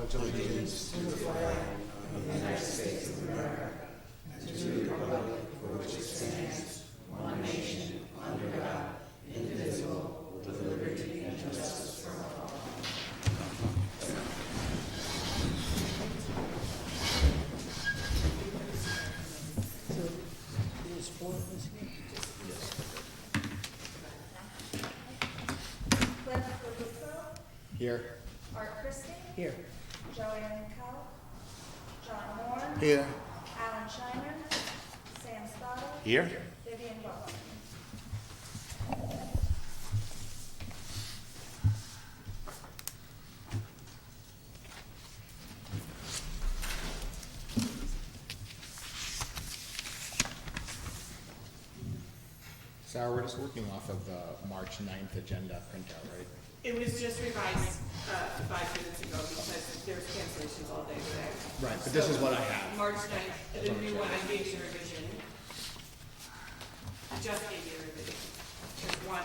pledge allegiance to the flag of the United States of America and to the republic for which it stands, one nation, under God, indivisible, with liberty and justice for all. Here. Art Christie. Here. Joanne Cowell. John Moore. Here. Alan Shiner. Sam Spada. Here. Vivian Butler. Sarah, we're just working off of the March 9th agenda printout, right? It was just revised 5 minutes ago because there's cancellations all day today. Right, but this is what I have. March 9th, the new one, I gave you a revision. I just gave you a revision. There's one.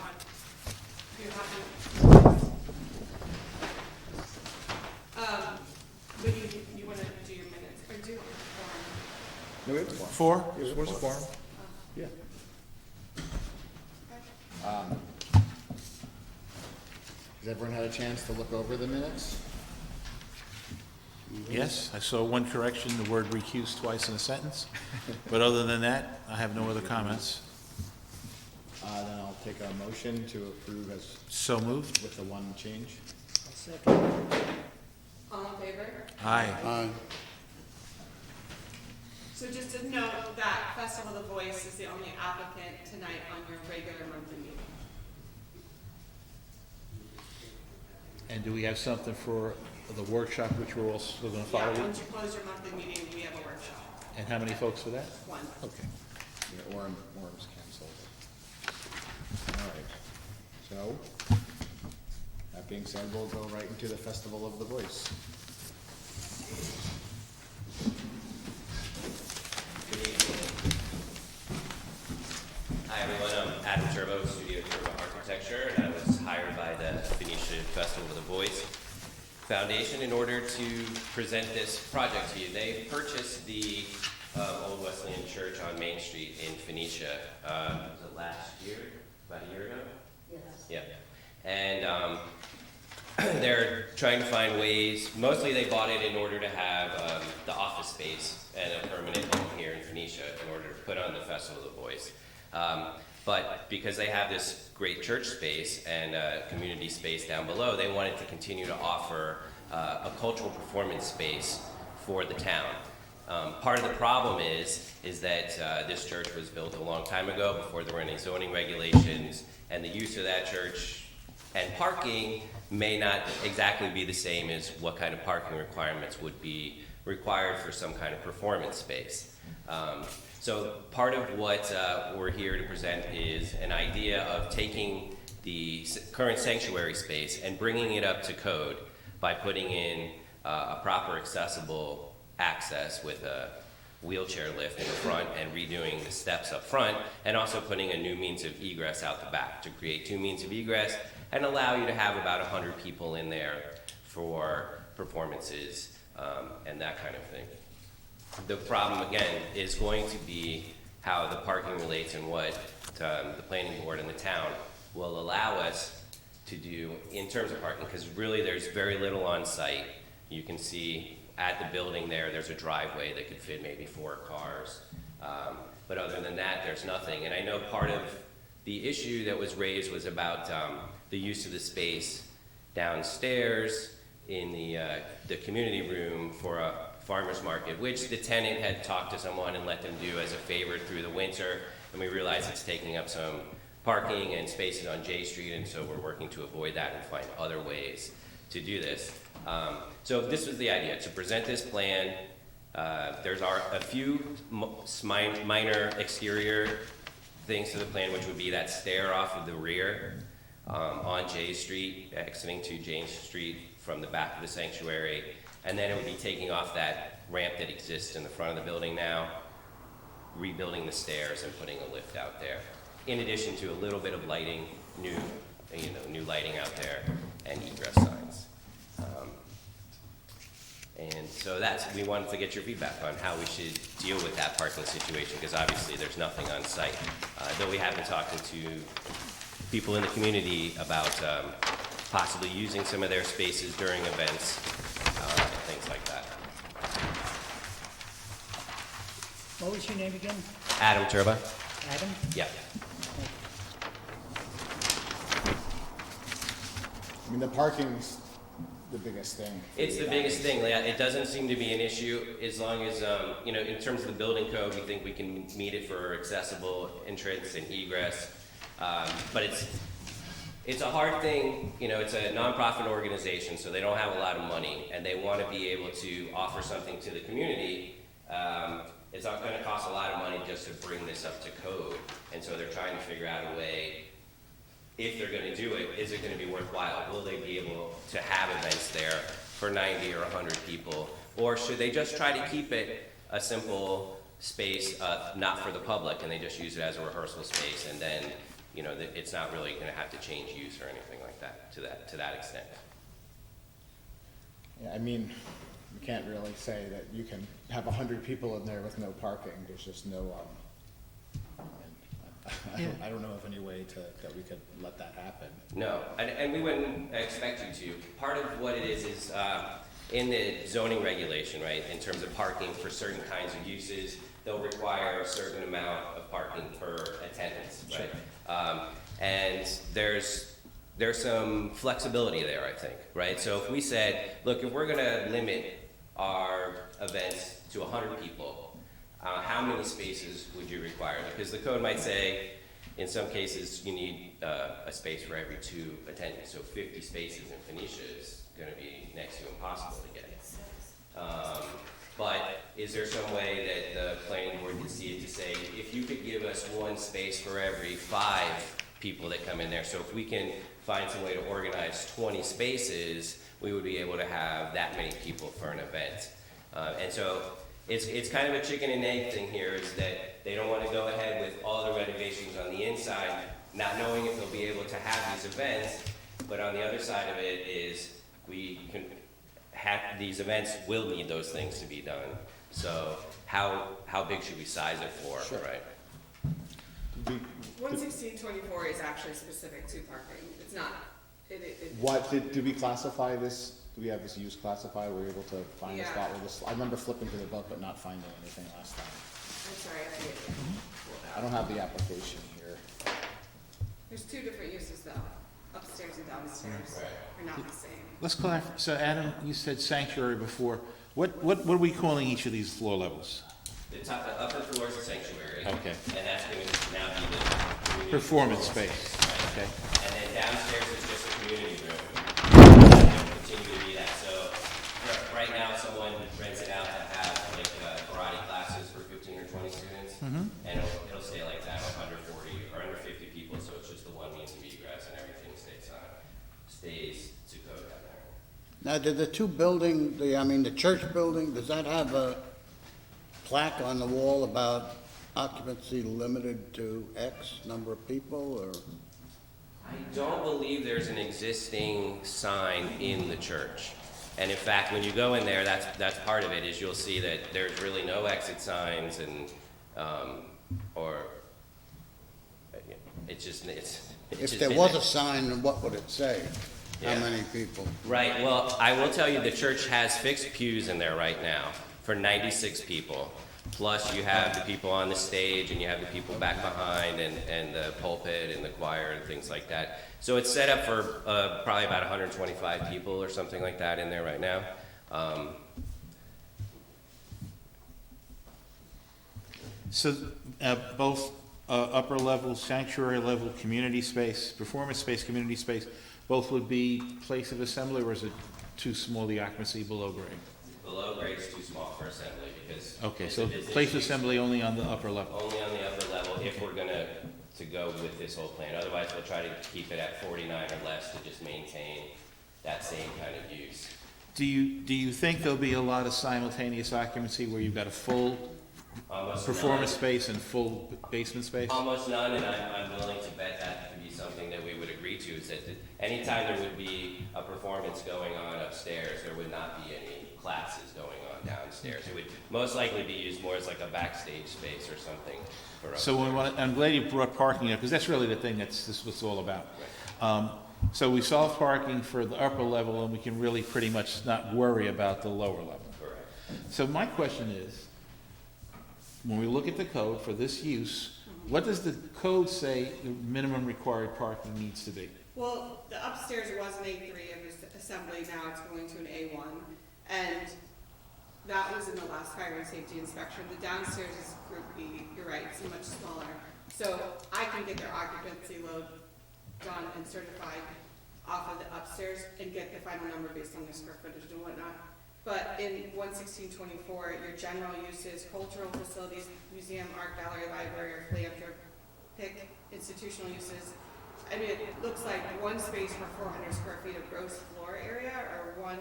You have to. But you want to do your minutes, or do No, we have the Four? Where's the form? Yeah. Has everyone had a chance to look over the minutes? Yes, I saw one correction, the word recuse twice in a sentence. But other than that, I have no other comments. Then I'll take a motion to approve as So moved. with the one change. all in favor? Aye. Aye. So just to note that Festival of the Voice is the only applicant tonight on your regular monthly meeting. And do we have something for the workshop, which we're also going to follow? Yeah, once you close your monthly meeting, we have a workshop. And how many folks for that? One. Okay. Yeah, Orm's canceled. All right. So, that being said, we'll go right into the Festival of the Voice. Hi everyone, I'm Adam Turbo, Studio Turbo Architecture, and I was hired by the Phoenicia Festival of the Voice Foundation in order to present this project to you. They purchased the Old Wesleyan Church on Main Street in Phoenicia, was it last year? About a year ago? Yes. Yeah. And they're trying to find ways, mostly they bought it in order to have the office space and a permanent home here in Phoenicia in order to put on the Festival of the Voice. But because they have this great church space and community space down below, they wanted to continue to offer a cultural performance space for the town. Part of the problem is that this church was built a long time ago before there were any zoning regulations, and the use of that church and parking may not exactly be the same as what kind of parking requirements would be required for some kind of performance space. So part of what we're here to present is an idea of taking the current sanctuary space and bringing it up to code by putting in a proper accessible access with a wheelchair lift in the front and redoing the steps up front, and also putting a new means of egress out the back to create 2 means of egress and allow you to have about 100 people in there for performances and that kind of thing. The problem, again, is going to be how the parking relates and what the planning board and the town will allow us to do in terms of parking, because really there's very little on site. You can see at the building there's a driveway that could fit maybe 4 cars. But other than that, there's nothing. And I know part of the issue that was raised was about the use of the space downstairs in the community room for a farmer's market, which the tenant had talked to someone and let them do as a favor through the winter, and we realized it's taking up some parking and spaces on J Street, and so we're working to avoid that and find other ways to do this. So this was the idea, to present this plan. There's a few minor exterior things to the plan, which would be that stair off of the rear on J Street, exiting to James Street from the back of the sanctuary. And then it would be taking off that ramp that exists in the front of the building now, rebuilding the stairs and putting a lift out there. In addition to a little bit of lighting, new lighting out there, and egress signs. So we wanted to get your feedback on how we should deal with that parking situation, because obviously there's nothing on site. Though we have been talking to people in the community about possibly using some of their spaces during events, and things like that. What was your name again? Adam Turba? Adam? Yeah. I mean, the parking's the biggest thing. It's the biggest thing. Yeah, it doesn't seem to be an issue as long as, in terms of the building code, we think we can meet it for accessible entrance and egress. But it's a hard thing. It's a nonprofit organization, so they don't have a lot of money, and they want to be able to offer something to the community. It's not going to cost a lot of money just to bring this up to code, and so they're trying to figure out a way. If they're going to do it, is it going to be worthwhile? Will they be able to have events there for 90 or 100 people? Or should they just try to keep it a simple space, not for the public, and they just use it as a rehearsal space, and then, it's not really going to have to change use or anything like that, to that extent. Yeah, I mean, you can't really say that you can have 100 people in there with no parking. There's just no, I don't know of any way that we could let that happen. No, and we wouldn't expect you to. Part of what it is in the zoning regulation, right, in terms of parking for certain kinds of uses, they'll require a certain amount of parking per attendance, right? And there's some flexibility there, I think, right? So if we said, look, if we're gonna limit our events to 100 people, how many spaces would you require? Because the code might say, in some cases, you need a space for every 2 attendees. So 50 spaces in Phoenicia is going to be next to impossible to get. But is there some way that the planning board could see it to say, if you could give us 1 space for every 5 people that come in there, so if we can find some way to organize 20 spaces, we would be able to have that many people for an event. And so it's kind of a chicken and egg thing here, is that they don't want to go ahead with all the renovations on the inside, not knowing if they'll be able to have these events, but on the other side of it is we can have these events will need those things to be done. So how big should we size it for, Sure. right? 11624 is actually specific to parking. It's not, What, did we classify this? Do we have this use classified? Were we able to find a Yeah. spot where this, I remember flipping through the book but not finding anything last time. I'm sorry, I didn't pull it I out. don't have the application here. There's 2 different uses though. Upstairs and downstairs are not the same. Let's clarify, so Adam, you said sanctuary before. What are we calling each of these floor levels? The upper floor is a sanctuary. Okay. And that's going to now be the community Performance floor space, right? okay. And then downstairs is just a community room. And it'll continue to be that. So right now, someone rents it out to have like karate classes for 15 or 20 students. And it'll stay like that, under 40 or under 50 people. So it's just the one means of egress and everything stays to code down there. Now, did the 2 building, the church building, does that have a plaque on the wall about occupancy limited to X number of people, or? I don't believe there's an existing sign in the church. And in fact, when you go in there, that's part of it, is you'll see that there's really no exit signs and, If there was a sign, what would it say? How Yeah. many people? Right, well, I will tell you, the church has fixed pews in there right now for 96 people. Plus you have the people on the stage and you have the people back behind and the pulpit and the choir and things like that. So it's set up for probably about 125 people or something like that in there right now. So both upper level, sanctuary level, community space, performance space, community space, both would be place of assembly, or is it too small, the occupancy below grade? Below grade is too small for assembly because. Okay, it's so a business place of use. assembly only on the upper level? Only on the upper level if we're gonna go with this whole plan. Otherwise, we'll try to keep it at 49 or less to just maintain that same kind of use. Do you think there'll be a lot of simultaneous occupancy where you've got a full Almost performance none. space and full basement space? Almost none, and I'm willing to bet that could be something that we would agree to, is that anytime there would be a performance going on upstairs, there would not be any classes going on upstairs. It would most likely be used more as like a backstage space or something for upstairs. So I'm glad you brought parking up, because that's really the thing this is what it's all about. So we solve parking for the upper level, and we can really pretty much not worry about the lower level. Correct. So my question is, when we look at the code for this use, what does the code say the minimum required parking needs to be? Well, the upstairs was an A3 of assembly, now it's going to an A1. And that was in the last fire and safety inspection. The downstairs is Group B, you're right, it's much smaller. So I can get their occupancy load done and certified off of the upstairs and get the final number based on the square footage and whatnot. But in 11624, your general uses, cultural facilities, museum, art gallery, library, or philanthropic institutional uses. I mean, it looks like one space for 400 square feet of gross floor area, or one,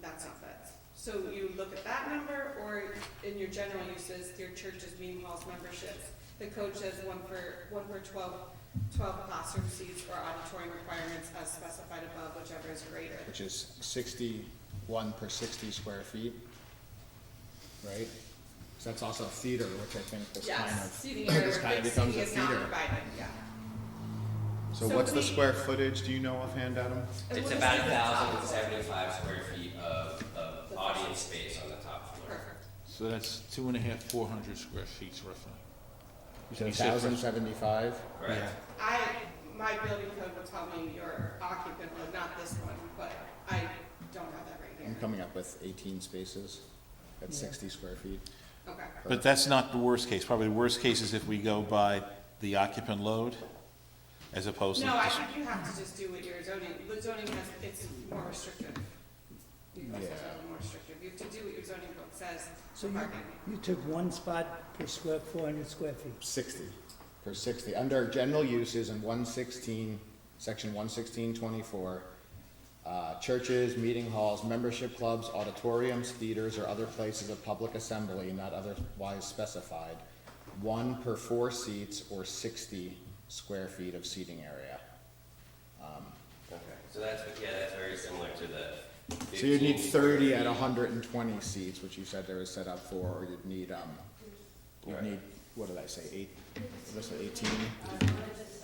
that's not that. So you look at that number, or in your general uses, your churches, meeting halls, memberships. The code says one per 12 classroom seats or auditorium requirements as specified above, whichever is greater. Which is 61 per 60 square feet, right? So that's also a theater, which I think is kind Yes, of, seating area, this kind of big becomes seating a is not theater. provided, yeah. So So what's the we- square footage, do you know offhand, Adam? It's about 1,075 square feet of audience space on the top floor. Perfect. So that's 2.5, 400 square feet roughly. You said You said 1,075? Correct. My building code will tell me your occupant load, not this one, but I don't have that right I'm here. coming up with 18 spaces at 60 square feet. Okay. But that's not the worst case. Probably the worst case is if we go by the occupant load as opposed to. No, I think you have to just do what your zoning, the zoning has, it's more restrictive. You guys have Yeah. to be more restrictive. You have to do what your zoning book says So for parking. you took one spot per 400 square feet. 60, per 60. Under general uses in 116, section 11624, churches, meeting halls, membership clubs, auditoriums, theaters, or other places of public assembly not otherwise specified, one per 4 seats or 60 square feet of seating area. Okay, so that's very similar to the 15. So you'd need 30 at 120 seats, which you said there was set up for, or you'd need, Right. what did I say, 18?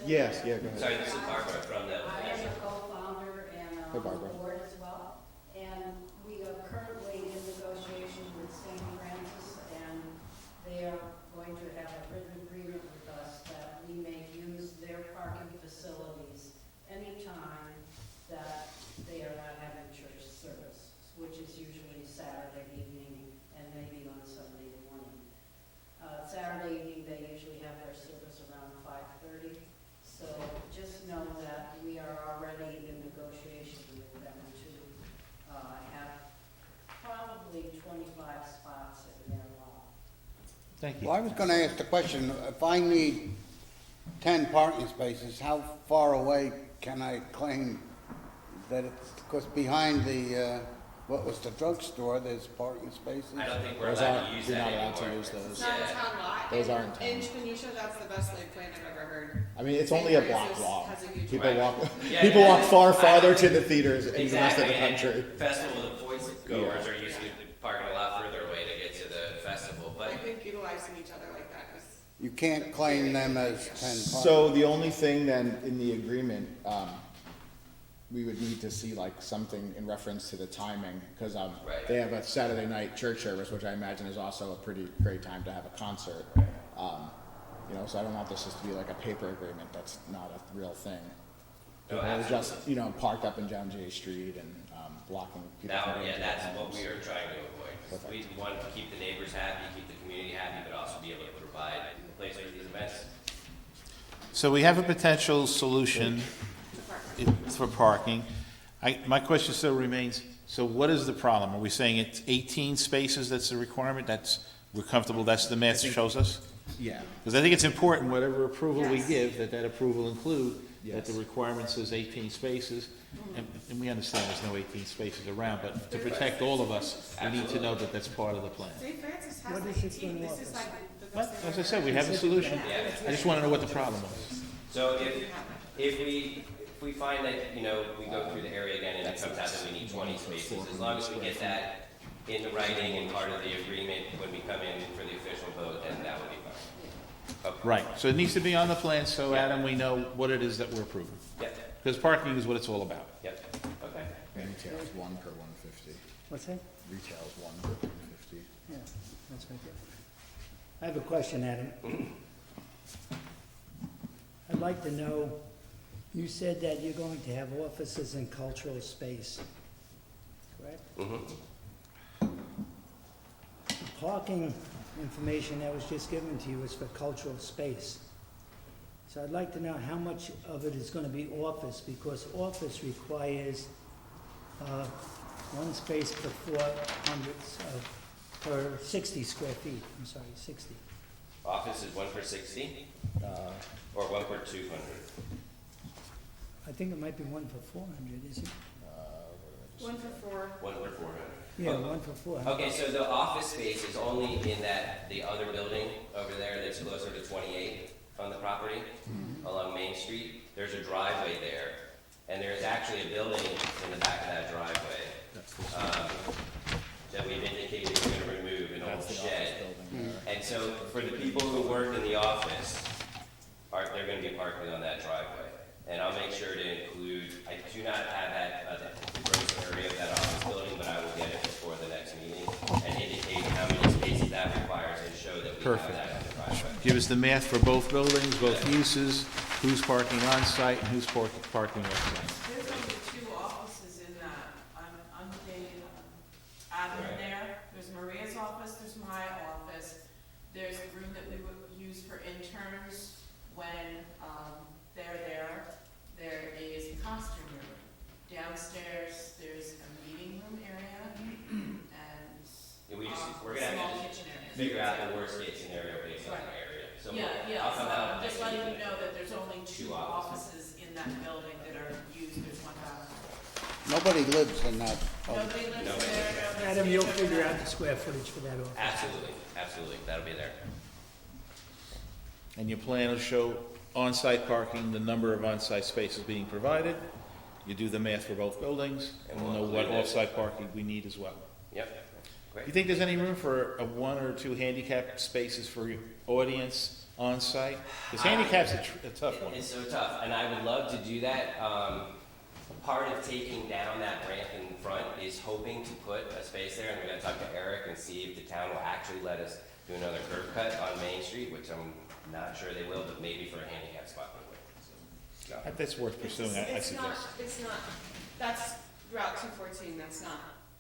Yes, yeah, go ahead. Sorry, this is Barbara from the. I am a co-founder and Hi, on Barbara. the board as well. And we are currently in negotiations with St. Francis, and they are going to have a written agreement with us that we may use their parking facilities anytime that they are not having church service, which is usually Saturday evening and maybe on Sunday morning. Saturday evening, they usually have their service around 5:30. So just know that we are already in negotiation with them to have probably 25 spots in their lot. Thank you. Well, I was gonna ask the question, if I need 10 parking spaces, how far away can I claim that it's, because behind the, what was the drugstore, there's parking spaces? I don't think we're Those allowed aren't- to use you're that not allowed to anymore. use those. It's not a town lot. Those In- aren't town. In Phoenicia, that's the best laid plan I've ever heard. I mean, it's St. only a Francis block long. has a huge People Right. walk, Yeah, people yeah, walk far I- farther to the theaters in the rest Exactly, of the and country. Festival of the Voice goers are usually parking a lot further away to get to the festival, but I think utilizing each other like that is. You can't claim them as 10 parking. So the only thing then in the agreement, we would need to see like something in reference to the timing, because Right. they have a Saturday night church service, which I imagine is also a pretty great time to have a concert. You know, so I don't want this just to be like a paper agreement, that's not a real thing. No, People are just, absolutely. you know, parked up and down J Street and, blocking people from now, getting yeah, to their that's what homes. we are trying to avoid. We want to keep the neighbors happy, keep the community happy, but also be able to provide a place for these events. So we have a potential solution for parking. My question still remains, so what is the problem? Are we saying it's 18 spaces that's the requirement? We're comfortable, that's the math shows us? Yeah. Because I think it's important, whatever approval we Yes. give, that approval include, that the Yes. requirement says 18 spaces. And we understand there's no 18 spaces around, but to protect all of us, we need to know that that's part of the plan. St. Francis has What the is it 18, gonna this is offer? like the Well, best thing as I've I ever said, we have a solution. Yeah. I just want to know what the problem was. So if we find that, you know, we go through the area again and it comes out that we need 20 spaces, as long as we get that in the writing and part of the agreement when we come in for the official vote, then that would be fine. Okay. Right, so it needs to be on the plan, so Adam, we know what it is that we're approving. Yep, Because parking is what it's all about. yep, okay. Retail is 1 per 150. What's that? Retail is 1 per 150. Yeah, that's right there. I have a question, Adam. I'd like to know, you said that you're going to have offices in cultural space, correct? Mm-hmm. The parking information that was just given to you is for cultural space. So I'd like to know how much of it is gonna be office, because office requires, one space per 60 square feet, I'm sorry, 60. Office is 1 per 60, or 1 per 200? I think it might be 1 for 400, is it? 1 for 4. 1 per 400. Yeah, 1 for 400. Okay, so the office space is only in the other building over there that's closer to 28 on the property, along Main Street. There's a driveway there, and there's actually a building in the back of that driveway that we've indicated we're gonna remove, an old That's the shed. office building there. And so for the people who work in the office, they're gonna be parking on that driveway. And I'll make sure to include, I do not have that gross area of that office building, but I will get it before the next meeting and indicate how many spaces that requires and show that we have Perfect. that on the driveway. Give us the math for both buildings, both uses, who's parking on site and who's parking off site. There's only 2 offices in that, undated, admin Right. there. There's Maria's office, there's my office. There's the room that we would use for interns when, they're there. There is a costume room. Downstairs, there's a meeting room area and, Yeah, we're a gonna small have to kitchen area. figure out the worst case scenario based on the area. So Yeah, I'll so come out I'm just next letting week. you know that there's only 2 2 offices. offices in that building that are used. There's one bathroom. Nobody lives in that. Nobody lives Nobody there. lives nobody's Adam, you'll there. figure out the square footage for that office. Absolutely, absolutely, that'll be there. And your plan will show on-site parking, the number of on-site spaces being provided. You do the math for both buildings, and we'll know what include it. off-site parking we need as well. Yep, Do great. you think there's any room for a 1 or 2 handicap spaces for your audience on-site? Because handicap's a tough one. It's so tough, and I would love to do that. Part of taking down that ramp in front is hoping to put a space there, and we're gonna talk to Eric and see if the town will actually let us do another curb cut on Main Street, which I'm not sure they will, but maybe for a handicap spot we would. So, That's worth pursuing, I It's not, suggest. it's not, that's Route 214, that's not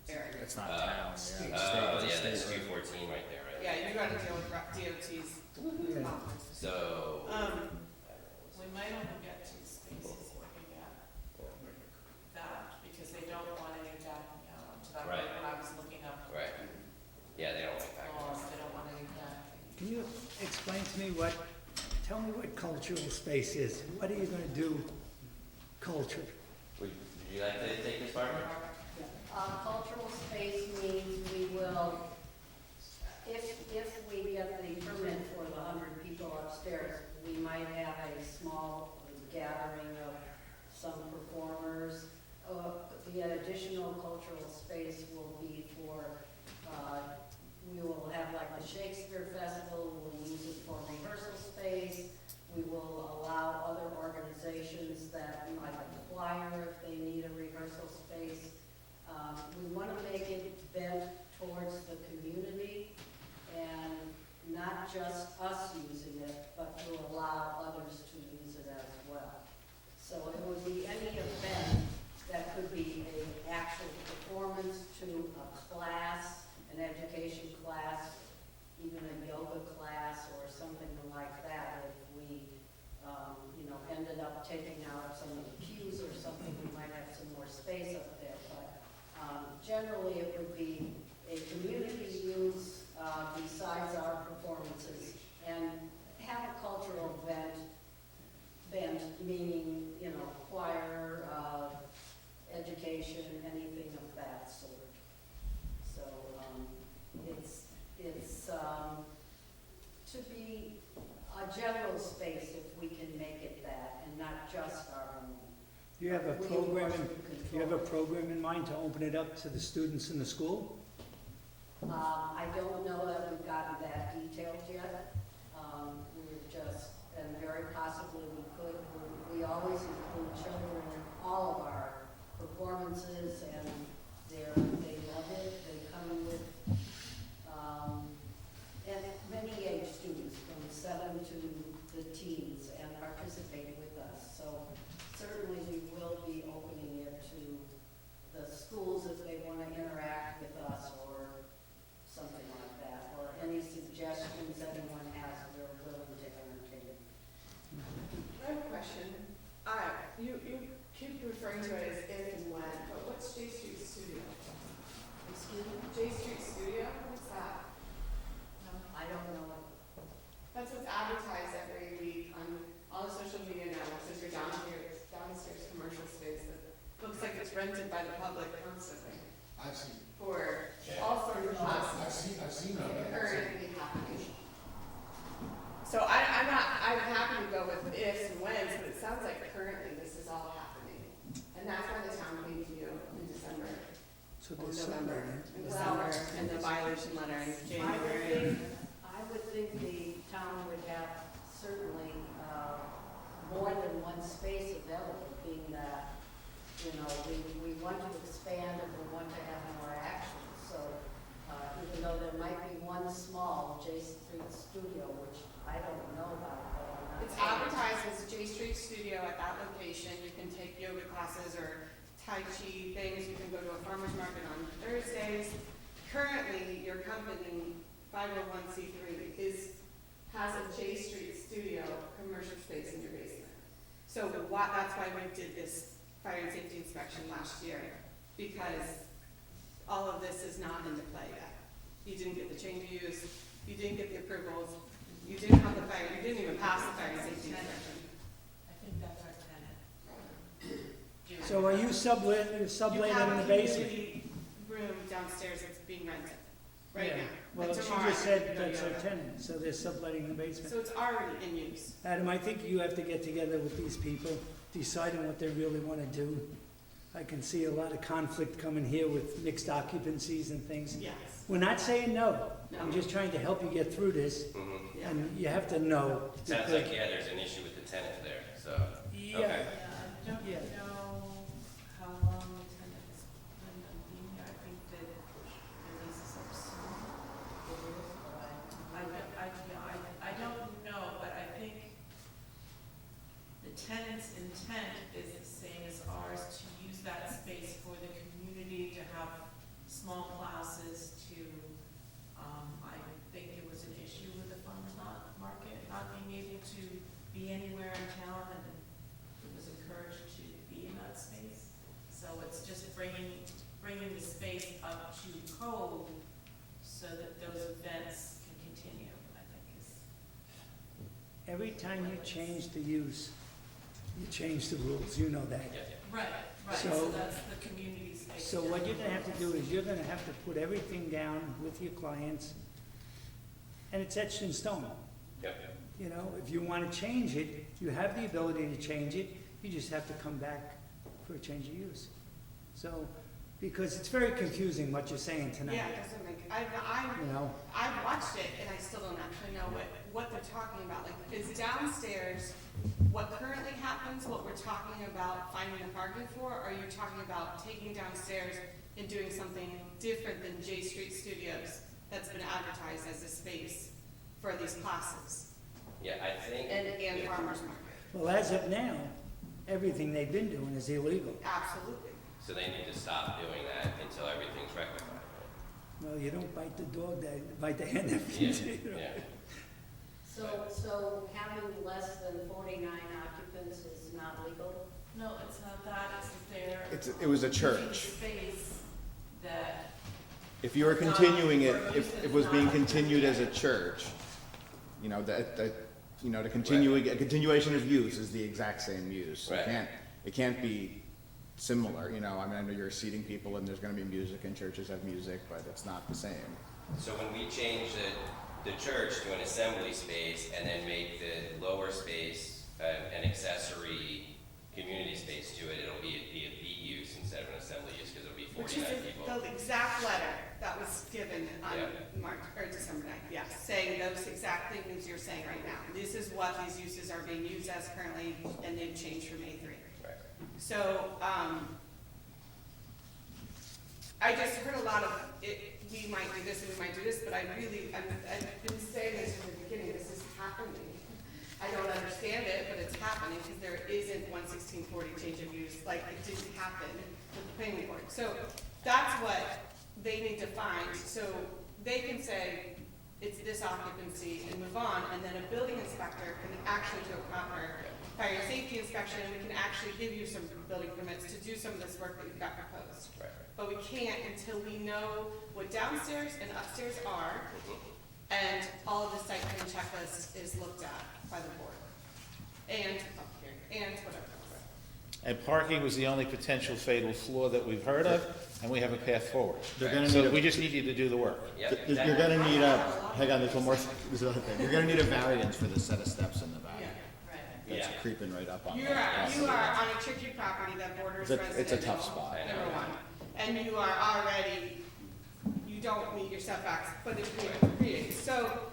Eric. It's not town, yeah. It's state- Oh, it's a yeah, state that's road. 214 right there, right? Yeah, you gotta deal with DOT's Yeah. office. So, We might only get 2 spaces looking at that, because they don't want any backing out onto that, Right. when I was looking up right, yeah, they don't like that. laws, they don't want any backing. Can you explain to me tell me what cultural space is? What are you gonna do culture? Would you like to take this, Barbara? Cultural space means we will, if we get the permit for the 100 people upstairs, we might have a small gathering of some performers. The additional cultural space will be for, we will have like the Shakespeare Festival, we'll use it for rehearsal space. We will allow other organizations that, like a choir, if they need a rehearsal space. We want to make it bent towards the community and not just us using it, but to allow others to use it as well. So it would be any event that could be an actual performance to a class, an education class, even a yoga class or something like that. If we, ended up taking out some of the pews or something, we might have some more space up there. But generally, it would be a community use besides our performances, and have a cultural bent, meaning, choir, education, anything of that sort. So it's to be a general space if we can make it that, and not just our own. Do you have a We, of program, course, do can you have a control. program in mind to open it up to the students in the school? I don't know that we've gotten that detailed yet. We're just, and very possibly we could, we always include children in all of our performances, and they love it. They come in with, and many age students from 7 to the teens and participating with us. So certainly we will be opening it to the schools if they want to interact with us or something like that, or any suggestions anyone has, we're willing to entertain. I have a question. You keep referring to it as if and when, but what's J Street Studio? Excuse me? J Street Studio, what's that? I don't know. That's what's advertised every week on all the social media networks, as your downstairs commercial space that looks like it's rented by the public constantly I've seen, for all sorts of classes. I've seen that. Or anything happening. So I'm happy to go with ifs and whens, but it sounds like currently this is all happening. And that's why the town came to you in December, So or there's November, somebody. in December, and the violation letter in January. I would think the town would have certainly more than one space available, being that, you know, we want to expand and we want to have more action. So even though there might be one small J Street Studio, which I don't know about, but I'm not. It's advertised as J Street Studio at that location. You can take yoga classes or Tai Chi things. You can go to a farmer's market on Thursdays. Currently, your company, 501c3, has a J Street Studio commercial space in your basement. So that's why we did this fire and safety inspection last year, because all of this is not into play yet. You didn't get the change of use, you didn't get the approvals, you didn't have the fire, you didn't even pass the fire and safety inspection. I think that's our tenant. So are you subletting in the basement? You have a community room downstairs that's being rented right Yeah. now. Well, But she tomorrow just I said can go that's our yoga. tenant, so they're subletting the basement. So it's already in use. Adam, I think you have to get together with these people, decide on what they really want to do. I can see a lot of conflict coming here with mixed occupancies and things. Yes. We're not saying no. No. I'm just trying to help you get through this, Mhm. Yeah. and you have to know. Sounds because- like, yeah, there's an issue with the tenant there, so, Yeah. okay. I don't Yeah. know how long the tenant has planned on being here. I think that the lease is up soon. I don't know, but I think the tenant's intent is the same as ours, to use that space for the community, to have small classes, to, I think there was an issue with the farmer's market not being able to be anywhere in town, and it was encouraged to be in that space. So it's just bringing the space up to code so that those events can continue, I think is. Every time you change the use, you change the rules, you know that. Yeah, yeah. Right, So- so that's the community space. So what you're gonna have to do is you're gonna have to put everything down with your clients, and it's etched in stone. Yep, yep. You know, if you wanna change it, you have the ability to change it, you just have to come back for a change of use. So, because it's very confusing what you're saying tonight. Yeah, it doesn't make, You know, I've watched it and I still don't actually know what they're talking about. Like, is downstairs what currently happens, what we're talking about finding a parking for? Or are you talking about taking downstairs and doing something different than J Street Studios that's been advertised as a space for these classes? Yeah, I think. And yeah. farmer's market? well, as of now, everything they've been doing is illegal. Absolutely. So they need to stop doing that until everything's rectified, right? Well, you don't bite the dog that, bite the hand that Yeah, feeds you. yeah. So having less than 49 occupants is not legal? No, it's not that, it's that they're. It was a using church. Space that, If you were continuing it, if it was being continued as a church, you know, the continuation of use is the exact same use. Right. It can't be similar, you know, I mean, I know you're seating people and there's gonna be music and churches have music, but it's not the same. So when we change the church to an assembly space and then make the lower space an accessory community space to it, it'll be a B use instead of an assembly use, because it'll be Which is 49 people. the exact letter that was given on Yeah. December 9th, yes, saying those exact things you're saying right now. This is what these uses are being used as currently, and they've changed from A3. Right. So, I just heard a lot of, we might do this and we might do this, but I've been saying this from the beginning, this is happening. I don't understand it, but it's happening because there isn't 11640 change of use, like it didn't happen with the planning board. So that's what they need to find, so they can say, it's this occupancy and move on, and then a building inspector can actually do a proper fire and safety inspection, and we can actually give you some building permits to do some of this work that you've got proposed. Right. But we can't until we know what downstairs and upstairs are, and all of the site plan checklist is looked at by the board. And up here, and whatever. And parking was the only potential fatal flaw that we've heard of, and we have a path forward. They're gonna So need we just need you to do the work. Yep, You're exactly. gonna need hang on, there's one more, there's another thing. You're gonna need a variance for the set of steps in the back. Yeah. That's Yeah. creeping right up on You that. are on a tricky property that borders It's residential. a tough spot. Number one. And you are already, you don't meet your setbacks, but it creates. So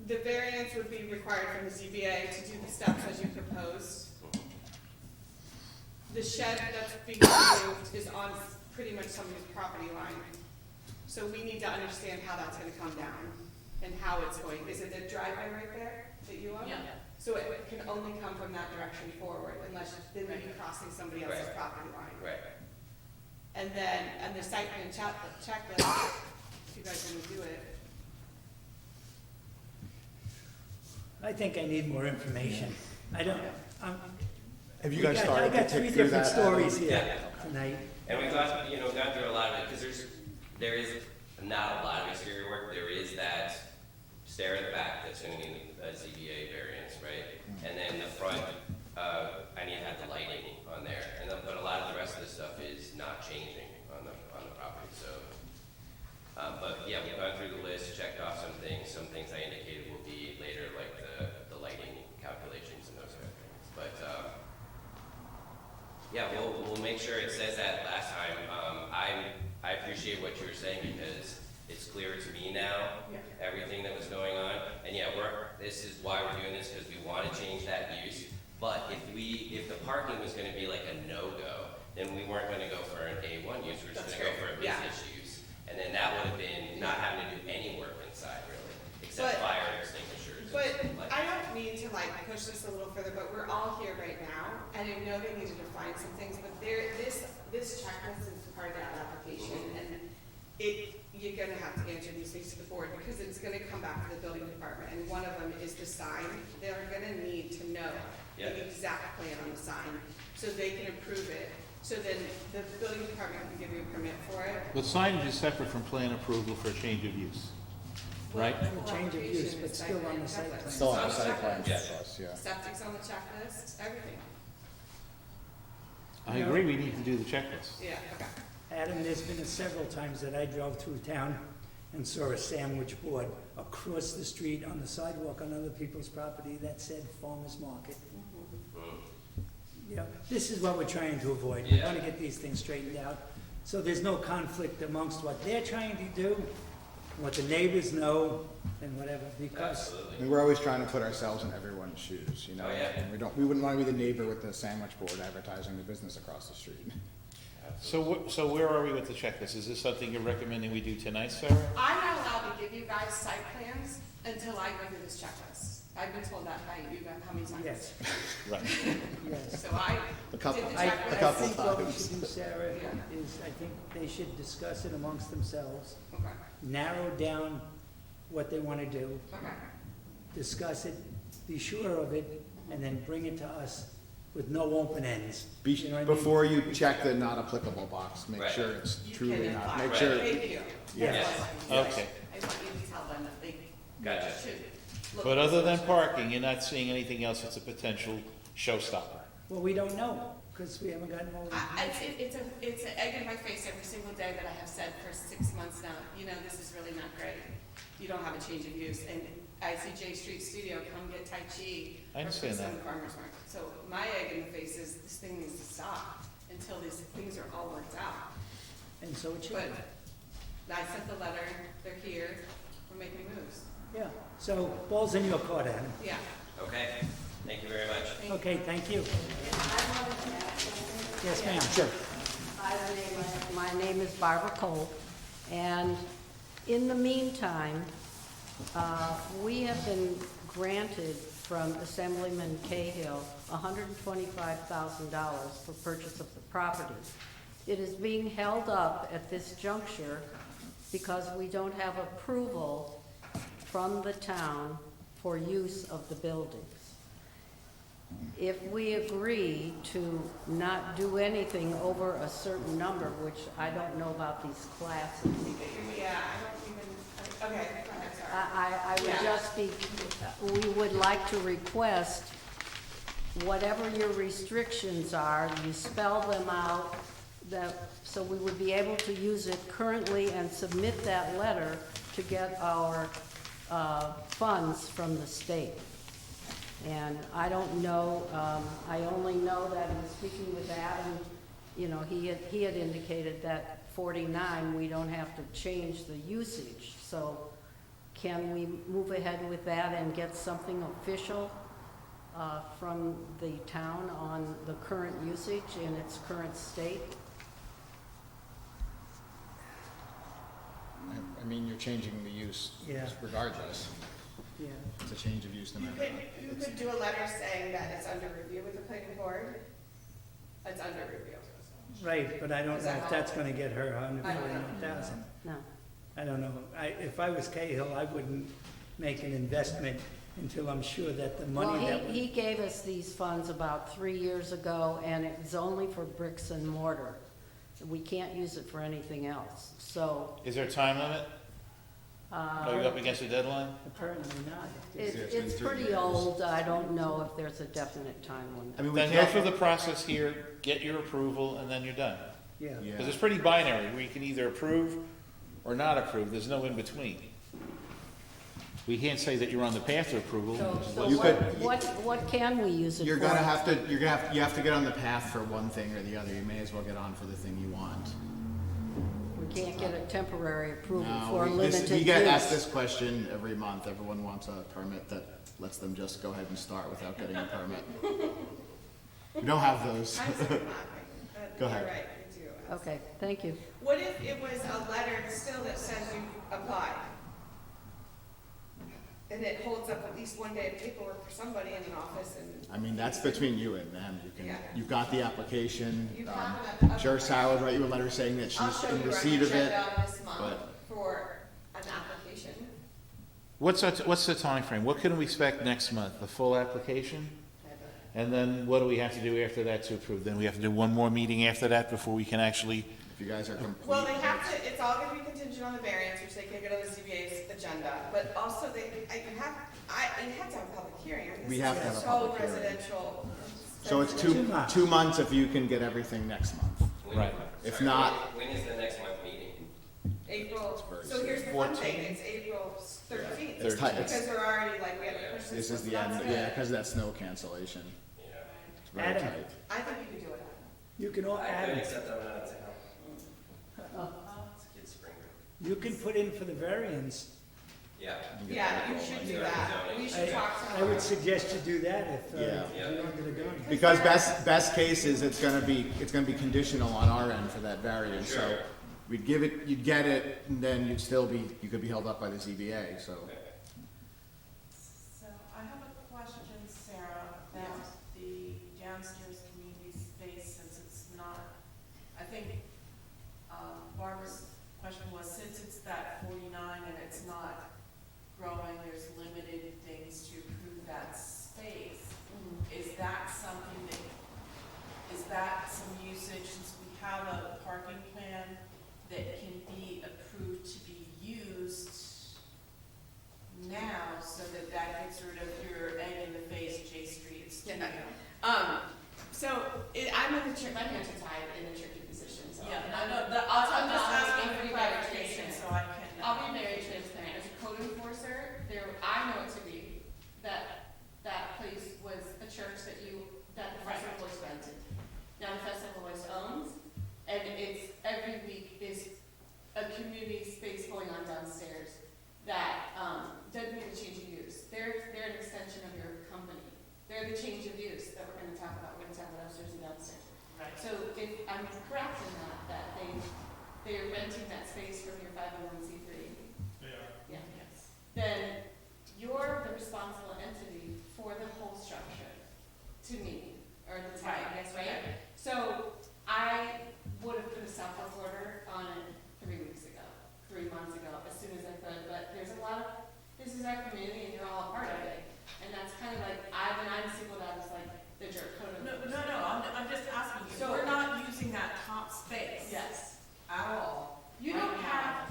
the variance would be required from the ZBA to do the steps as you proposed. The shed that's being removed is on pretty much somebody's property line. So we need to understand how that's gonna come down and how it's going. Is it the driveway right there that you own? Yeah. So it can only come from that direction forward unless then we'd be crossing somebody else's Right. property line. Right. And then, and the site plan checklist, if you guys wanna do it. I think I need more information. I don't, Have you guys started I to got tick three through different that? stories here Yeah. tonight. And we've gone through a lot of it, because there is not a lot of exterior work. There is that stair in the back that's gonna need a ZBA variance, right? And then the front, I need to have the lighting on there, but a lot of the rest of the stuff is not changing on the property, so. But yeah, we've gone through the list, checked off some things I indicated will be later, like the lighting calculations and those kind of things. But, yeah, we'll make sure it says that last time. I appreciate what you were saying, because it's clearer to me now, everything that was going on. And yeah, this is why we're doing this, because we want to change that use. But if the parking was gonna be like a no-go, then we weren't gonna go for an A1 use, we were just That's gonna go great. for a Yeah. business use. And then that would have been not having to do any work inside, really, except But- fire extinguishers. But and lights. I don't mean to like push this a little further, but we're all here right now, and I know they need to define some things, but this checklist is part of that application, and you're gonna have to answer these things to the board, because it's gonna come back to the building department, and one of them is the sign. They're gonna need to know Yeah. the exact plan on the sign, so they can approve it, so then the building department can give you a permit for it. But signage is separate from plan approval for a change of use, right? The A change of use, but still on the site plan. Still on the It's site plan Yeah. checklist, yeah. Septic's on the checklist, everything. I agree, we need to do the checklist. Yeah, okay. Adam, there's been several times that I drove through town and saw a sandwich board across the street on the sidewalk on other people's property that said farmer's market. You know, this is what we're trying to avoid. We want to get these things straightened out, so there's no conflict amongst what they're trying to do, what the neighbors know, and whatever, because Absolutely. I mean, we're always trying to put ourselves in everyone's shoes, you know? Oh, yeah. And we wouldn't want to be the neighbor with the sandwich board advertising the business across the street. So where are we with the checklist? Is this something you're recommending we do tonight, Sarah? I'm not allowed to give you guys site plans until I go through this checklist. I've been told that by you, how many times? yes, Right. yes. So I A couple. did the I couple checklist. think what we times. should do, Sarah, Yeah. is I think they should discuss it amongst themselves, Okay, narrow down what they want to do, okay. discuss it, be sure of it, and then bring it to us with no open ends. You know what I mean? Before you check the not applicable box, make Right. sure it's You truly can not, apply. make Right. sure, Thank you. Yes. Okay. I want you to tell them that they Gotcha. should look. But at other than this. parking, you're not seeing anything else that's a potential showstopper? Well, we don't know, because we haven't gotten all the It's an egg in my face every single day that I have said for 6 months now, this is really not great. You don't have a change of use, and ICJ Street Studio, come get Tai Chi. I understand or fix that. on the farmer's market. So my egg in the face is this thing needs to stop until these things are all worked out. And so it should But be. I sent the letter, they're here, we're making moves. Yeah, so ball's in your court, Adam. Yeah. Okay, thank you very much. Okay, thank you. I wanted to ask something. Yes, ma'am, sure. My name is Barbara Cole, and in the meantime, we have been granted from Assemblyman Cahill $125,000 for purchase of the property. It is being held up at this juncture because we don't have approval from the town for use of the buildings. If we agree to not do anything over a certain number, which I don't know about these classes, Yeah, I don't even, okay, go ahead, sorry. I would Yeah. just be, we would like to request whatever your restrictions are, you spell them out, so we would be able to use it currently and submit that letter to get our funds from the state. And I don't know, I only know that in speaking with Adam, you know, he had indicated that 49, we don't have to change the usage. So can we move ahead with that and get something official from the town on the current usage in its current state? I mean, you're changing the use Yeah. regardless. Yeah. It's a change of use no You matter could, what. you could do a letter saying that it's under review with the planning board. It's under review. Right, but I don't Is know that if that's all? gonna get her I don't know. 149,000. No. I don't know. If I was Cahill, I wouldn't make an investment until I'm sure that the money Well, that he gave us these funds about 3 years ago, and it's only for bricks and mortar. We can't use it for anything else, so, Is there a time limit? Are you up against a deadline? apparently not. it's pretty old. I don't know if there's a definite time limit. I mean, we Then go can't, through the process here, get your approval, and then you're done. Yeah. yeah. Because it's pretty binary, where you can either approve or not approve, there's no in between. We can't say that you're on the path to approval. So You could- what can we use it for? You have to get on the path for one thing or the other. You may as well get on for the thing you want. We can't get a temporary approval No, for limited we get asked use. this question every month. Everyone wants a permit that lets them just go ahead and start without getting a permit. We don't have those. I'm sorry, but Go you're ahead. right, we do. Okay, thank you. What if it was a letter still that says you applied? And it holds up at least one day of paperwork for somebody in an office and. I mean, that's between you and them. Yeah. You've got the application. You have it. Sure, Sarah would write you a letter saying that I'll she's show in you our receipt of it. agenda this month but- for an application. What's the time frame? What can we expect next month? The full application? And then what do we have to do after that to approve? Then we have to do one more meeting after that before we can actually, If you guys are complete. Well, they have to, it's all gonna be contingent on the variance, which they can get on the ZBA's agenda, but also you have to have a public hearing. I mean, We this have is to have a so public hearing. residential. So it's Two months. 2 months if you can get everything next month. Right. If Sorry, not- when is the next month meeting? April, very so here's the fun 14. thing, it's April 13th. It's tight. Because we're already like, we have to push This is so the that's end, good. yeah, because of that snow cancellation. Yeah. It's very Adam. tight. I think you could do it. You can, all I add could, it. except I'm not in town. It's a kid's spring break. You can put in for the variance. Yeah. You get Yeah, that you rolling. should do that. We should talk to I them. would suggest you do that if Yeah. you're under the gun. Because best case is it's gonna be conditional on our end for that variance, so Sure. we'd give it, you'd get it, and then you could be held up by the ZBA, so. So I have a question, Sarah, about the downstairs community space, since it's not, I think, Barbara's question was, since it's that 49 and it's not growing, there's limited things to improve that space. Is that something that, is that some usage, since we have a parking plan that can be approved to be used now, so that gets rid of your egg in the face, J Street studio? I'm in my hands are tied in a tricky position, so. Yeah, I'm I'm I'm just not asking making for any clarification, clarification. so I can. I'll be very transparent. As a code enforcer, I know it's community space going on downstairs that, doesn't need a change of use. They're an extension of your company. They're the change of use that we're gonna talk about. We're gonna talk about upstairs and downstairs. Right. So if I'm correct in that they're renting that space from your 501c3, They are. yeah, Yes. then you're the responsible entity for the whole structure, to me, or the town, I guess, right? Okay. So I would have put a stop work order on it 3 weeks ago, 3 months ago, as soon as I could, but there's a lot of, this is our community and you're all a part of it. And that's kind of like, when I'm singled out as like the jerk code of. No, I'm just asking you, So- we're not using that top space. Yes. At all. You right don't now. have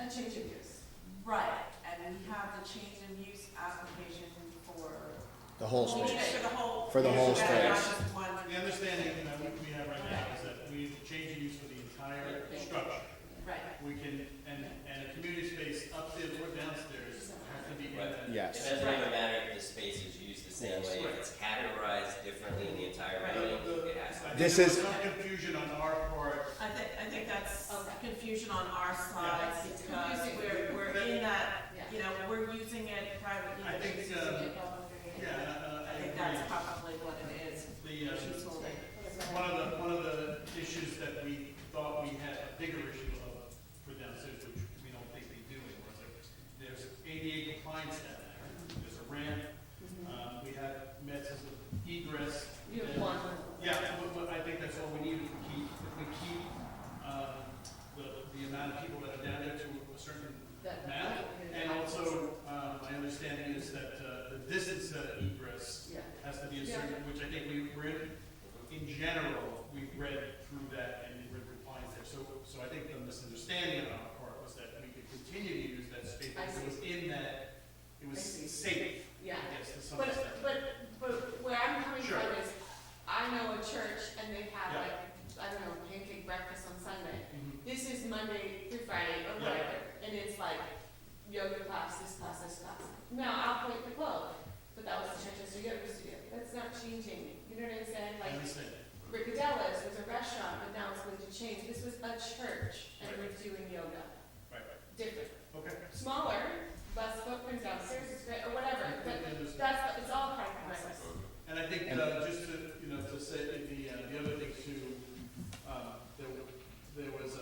a change of use. Right, and we have the change in use application for. The whole We need it space. For the whole. For the whole Yeah, not space. just one. The understanding that we have right now is that we change the use for the entire structure. Right. We can, and a community space upstairs or downstairs has to be in that. It Yes. doesn't even matter if the space is used the same way, if it's categorized differently in the entire building, it has to. I think This there was is- some confusion on our part. I think that's Okay. confusion on our side Yeah. because Confusing. we're in that, Yeah. you know, we're using it privately. I think, yeah, I I think agree. that's probably what it is. The, She's holding. one of the issues that we thought we had a bigger issue of for downstairs, which we don't think they do, was like, there's ADA compliance down there, there's a ramp, we have methods of egress. You have and- one. Yeah, but I think that's all we need, if we keep, the amount of people that are down there to a certain amount. And also, my understanding is that, the distance egress Yeah. has to be a certain, which I think we're in general, we've read through that and we're in compliance there. So I think the misunderstanding on our part was that we could continue to use that space, I because it was in that, it was I see. safe, Yeah. I guess, to some But, extent. but where I'm coming Sure. from is, I know a church and they have Yeah. like, I don't know, pancake breakfast on Sunday. Mhm. This is Monday through Friday or Yeah. whatever, and it's like yoga class, this class, this class. Now, I'll point the clothes, but that was the Chichester Yoga Studio. That's not changing, you know what I'm saying? I Like, understand. Riccadella's was a restaurant, but now it's going to change. This was a church and we're doing yoga. Right, Different. okay. Smaller, less footprint downstairs is great, or whatever, I but understand. that's, it's all part of the process. And I think, just to, to say, the other thing too, there was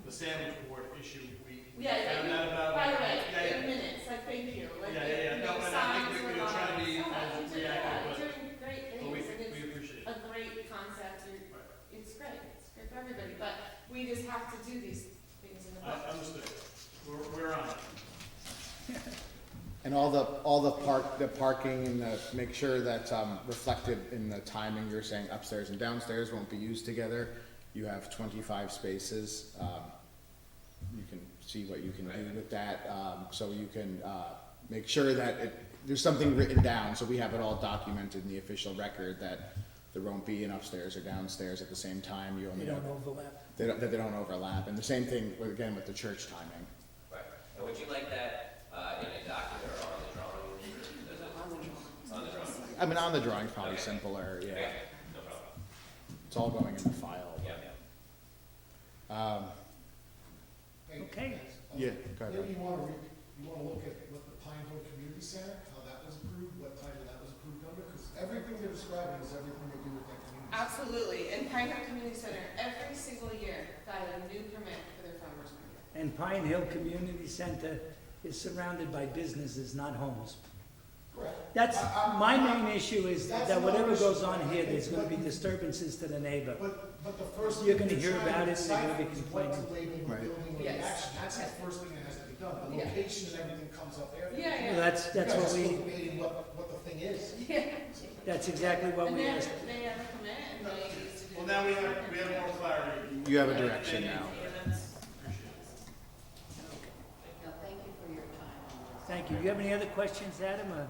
the sandwich board issue, we Yeah, found out about. by the way, Yeah, in minutes, like, thank you. Like, Yeah. No, and I signs think were we were trying to be on. as Yeah, reactive, you're doing great but things, and we it's appreciate it. a great concept, Right. it's great for everybody, but we just have to do these things in the book. I understood. We're on it. And all the parking and make sure that's reflected in the timing, you're saying upstairs and downstairs won't be used together. You have 25 spaces. You can see what you can do with that. So you can make sure that there's something written down, so we have it all documented in the official record that there won't be an upstairs or downstairs at the same time. You only They have, don't overlap. that they don't overlap. And the same thing, again, with the church timing. Right. And would you like that in a document or on the drawing? On the drawing. I mean, on the drawing's probably Okay. simpler, yeah. Okay, no problem. It's all going in the file. Yeah. Okay. Yeah, go ahead. Maybe you wanna look at what the Pine Hill Community Center, how that was approved, what title that was approved under, because everything they're describing is everything they do with that community. center. Absolutely, and Pine Hill Community Center, every single year, got a new permit for their farmer's market. And Pine Hill Community Center is surrounded by businesses, not homes. Correct. That's, my main issue is That's that whatever another goes issue. on here, there's gonna be disturbances to the neighbor. But the first. You're gonna thing hear to about it, decide and you're gonna be is what to complaining. label the Right. building or the Yes. action, that's the first thing that has to be done, the Yeah. location and everything comes up after. Yeah, Well, that's You guys what are still we, debating what the thing is. Yeah. that's exactly what And we they asked. have a permit, and they used to do. Well, now we have more clarity. You have a direction now. Appreciate it. No, thank you for your time on this. Thank you. You have any other questions, Adam, or?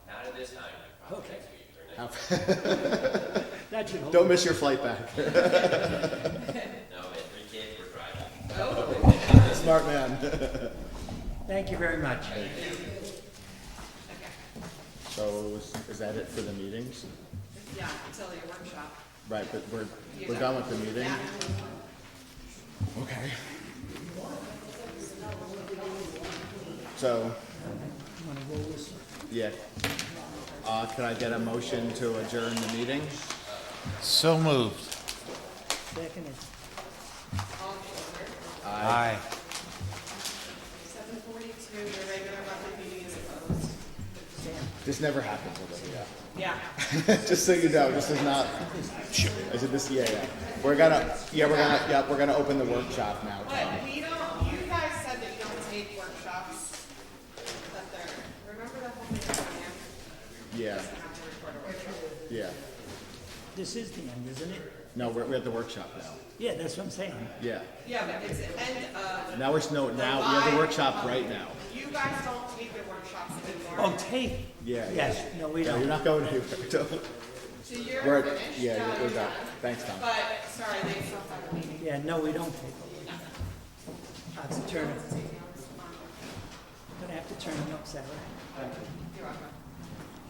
Not at this time, probably Okay. next week or next. That should hold. Don't miss your flight back. No, man, 3 kids, we're driving. Smart man. Thank you very much. So is that it for the meetings? Yeah, until your workshop. Right, but we're done with the meeting? Okay. So, You wanna roll this? yeah. Can I get a motion to adjourn the meeting? So moved. Second is, All in favor? Aye. 7:42, the regular monthly meeting is closed. This never happens with us, Yeah. yeah. Just so you know, this is not. I said this, yeah. We're gonna open the workshop now. But we don't, you guys said that you don't take workshops, that they're, remember the whole thing? Yeah, yeah. this is the end, isn't it? No, we're at the workshop now. Yeah, that's what I'm saying. Yeah. Yeah, but it's the end of, Now now we have the workshop right now. you guys don't take the workshops anymore. Oh, tape? Yeah. Yes, no, we Yeah, don't. you're not going anywhere. Don't. So you're We're, finished? yeah, we're done. Thanks, Tom. But, sorry, they still have a meeting. Yeah, no, we don't tape. I have to turn it, gonna have to turn it upside down. You're welcome.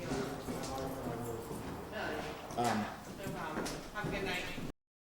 You're welcome. No problem. Have a good night.